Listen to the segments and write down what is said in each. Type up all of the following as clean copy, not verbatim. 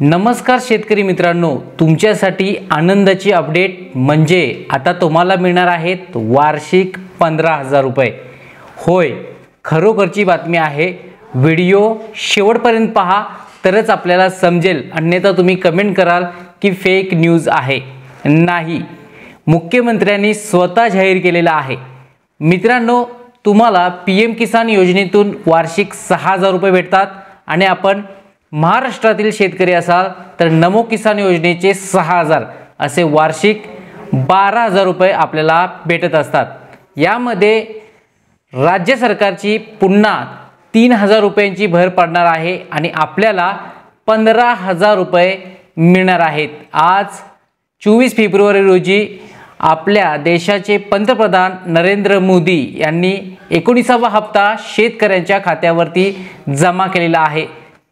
नमस्कार शेतकरी मित्रांनो, तुमच्यासाठी आनंदाची अपडेट म्हणजे आता तुम्हाला मिळणार आहेत वार्षिक 15,000 रुपये। होय, खरोखरची बातमी आहे। व्हिडिओ शेवटपर्यंत पहा तरच आपल्याला समजेल, अन्यथा तुम्ही कमेंट कराल की फेक न्यूज आहे। नाही, मुख्यमंत्र्यांनी स्वतः जाहीर केलेला आहे। मित्रांनो, तुम्हाला पीएम किसान योजनेतून वार्षिक 6,000 रुपये भेटतात आणि आपण महाराष्ट्रातील शेतकरी असाल तर नमो किसान योजनेचे 6,000 असे वार्षिक 12,000 रुपये आपल्याला भेटत असतात। यामध्ये राज्य सरकारची पुन्हा 3,000 रुपयांची भर पडणार आहे आणि आपल्याला 15,000 रुपये मिळणार आहेत। आज 24 फेब्रुवारी रोजी आपल्या देशाचे पंतप्रधान नरेंद्र मोदी यांनी 19वा हप्ता शेतकऱ्यांच्या खात्यावरती जमा केलेला आहे।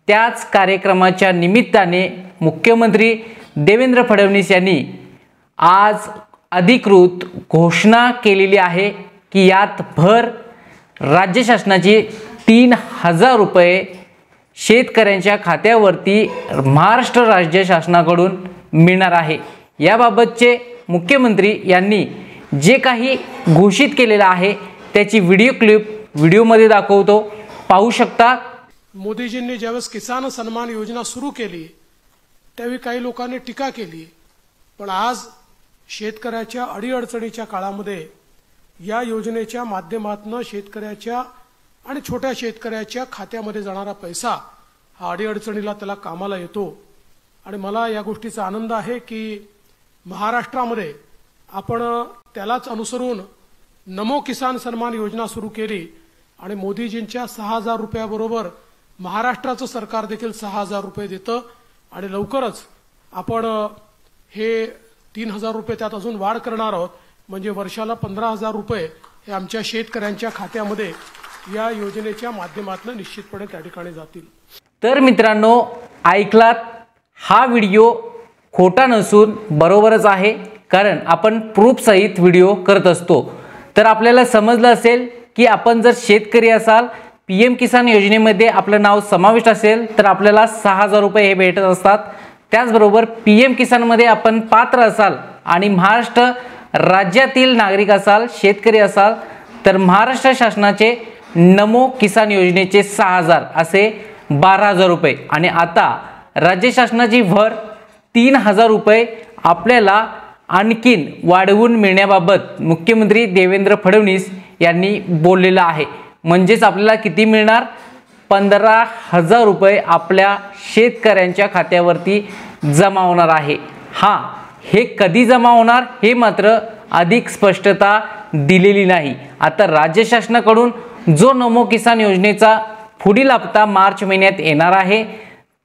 त्याच कार्यक्रमाच्या निमित्ताने मुख्यमंत्री देवेंद्र फडणवीस यांनी आज अधिकृत घोषणा केलेली आहे की यात भर राज्य शासनाची 3,000 रुपये शेतकऱ्यांच्या खात्यावरती महाराष्ट्र राज्य शासनाकडून मिळणार आहे। याबाबतचे मुख्यमंत्री यांनी जे काही घोषित केलेलं आहे त्याची व्हिडिओ क्लिप व्हिडिओमध्ये दाखवतो, पाहू शकता। मोदीजींनी ज्यावेळेस किसान सन्मान योजना सुरू केली त्यावेळी काही लोकांनी टीका केली, पण आज शेतकऱ्याच्या अडीअडचणीच्या काळामध्ये या योजनेच्या माध्यमातून शेतकऱ्याच्या आणि छोट्या शेतकऱ्याच्या खात्यामध्ये जाणारा पैसा हा अडीअडचणीला त्याला कामाला येतो। आणि मला या गोष्टीचा आनंद आहे की महाराष्ट्रामध्ये आपण त्यालाच अनुसरून नमो किसान सन्मान योजना सुरू केली आणि मोदीजींच्या 6,000 रुपयाबरोबर महाराष्ट्राचं सरकार देखील 6,000 रुपये देतं आणि लवकरच आपण हे 3,000 रुपये त्यात अजून वाढ करणार आहोत, म्हणजे वर्षाला 15,000 रुपये हे आमच्या शेतकऱ्यांच्या खात्यामध्ये या योजनेच्या माध्यमातून निश्चितपणे त्या ठिकाणी जातील। तर मित्रांनो, ऐकलात, हा व्हिडिओ खोटा नसून बरोबरच आहे, कारण आपण प्रूफ सहित व्हिडिओ करत असतो। तर आपल्याला समजलं असेल की आपण जर शेतकरी असाल, पीएम किसान योजनेमध्ये आपलं नाव समाविष्ट असेल तर आपल्याला 6,000 रुपये हे भेटत असतात। त्याचबरोबर पीएम किसानमध्ये आपण पात्र असाल आणि महाराष्ट्र राज्यातील नागरिक असाल, शेतकरी असाल तर महाराष्ट्र शासनाचे नमो किसान योजनेचे 6,000 असे 12,000 रुपये आणि आता राज्य शासनाची भर 3,000 रुपये आपल्याला आणखीन वाढवून मिळण्याबाबत मुख्यमंत्री देवेंद्र फडणवीस यांनी बोललेलं आहे। म्हणजेच आपल्याला किती मिळणार? 15,000 रुपये आपल्या शेतकऱ्यांच्या खात्यावरती जमा होणार आहे। हां, हे कधी जमा होणार हे मात्र अधिक स्पष्टता दिलेली नाही। आता राज्य शासनाकडून जो नमो किसान योजनेचा पुढील हप्ता मार्च महिन्यात येणार आहे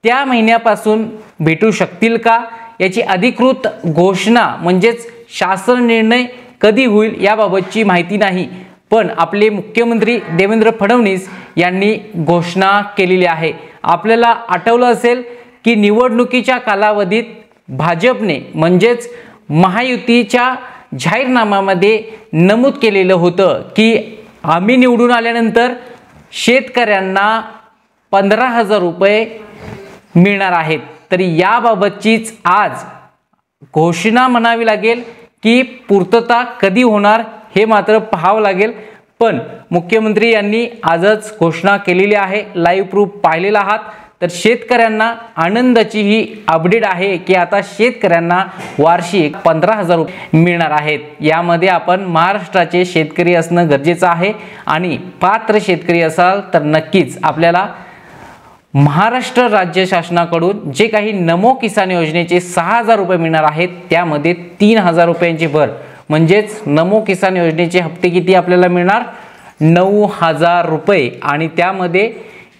त्या महिन्यापासून भेटू शकतील का याची अधिकृत घोषणा म्हणजेच शासन निर्णय कधी होईल याबाबतची माहिती नाही, पण आपले मुख्यमंत्री देवेंद्र फडणवीस यांनी घोषणा केलेली आहे। आपल्याला आठवलं असेल की निवडणुकीच्या कालावधीत भाजपने म्हणजेच महायुतीच्या जाहीरनाम्यामध्ये नमूद केलेलं होतं की आम्ही निवडून आल्यानंतर शेतकऱ्यांना 15,000 रुपये मिळणार आहेत। तरी याबाबतचीच आज घोषणा म्हणावी लागेल की पूर्तता कधी होणार हे मात्र पाहावं लागेल, पण मुख्यमंत्री यांनी आजच घोषणा केलेली आहे। लाईव्ह प्रूफ पाहिलेला आहात, तर शेतकऱ्यांना आनंदाची ही अपडेट आहे की आता शेतकऱ्यांना वार्षिक 15,000 रुपये मिळणार आहेत। यामध्ये आपण महाराष्ट्राचे शेतकरी असणं गरजेचं आहे आणि पात्र शेतकरी असाल तर नक्कीच आपल्याला महाराष्ट्र राज्य शासनाकडून जे काही नमो किसान योजनेचे 6,000 रुपये मिळणार आहेत त्यामध्ये 3,000 रुपयांची भर, म्हणजेच नमो किसान योजनेचे हप्ते किती आपल्याला मिळणार? 9,000 रुपये आणि त्यामध्ये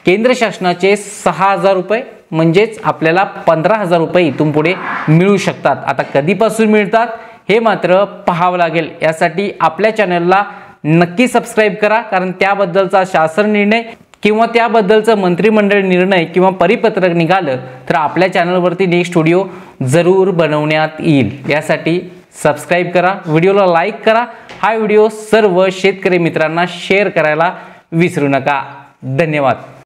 केंद्र शासनाचे 6,000 रुपये, म्हणजेच आपल्याला 15,000 रुपये इथून पुढे मिळू शकतात। आता कधीपासून मिळतात हे मात्र पाहावं लागेल। यासाठी आपल्या चॅनलला नक्की सबस्क्राईब करा, कारण त्याबद्दलचा शासन निर्णय किंवा त्याबद्दलचं मंत्रिमंडळ निर्णय किंवा परिपत्रक निघालं तर आपल्या चॅनलवरती नेक्स्ट व्हिडिओ जरूर बनवण्यात येईल। यासाठी सबस्क्राइब करा, व्हिडिओला लाईक करा, हा व्हिडिओ सर्व शेतकरी मित्रांना शेअर करायला विसरू नका। धन्यवाद।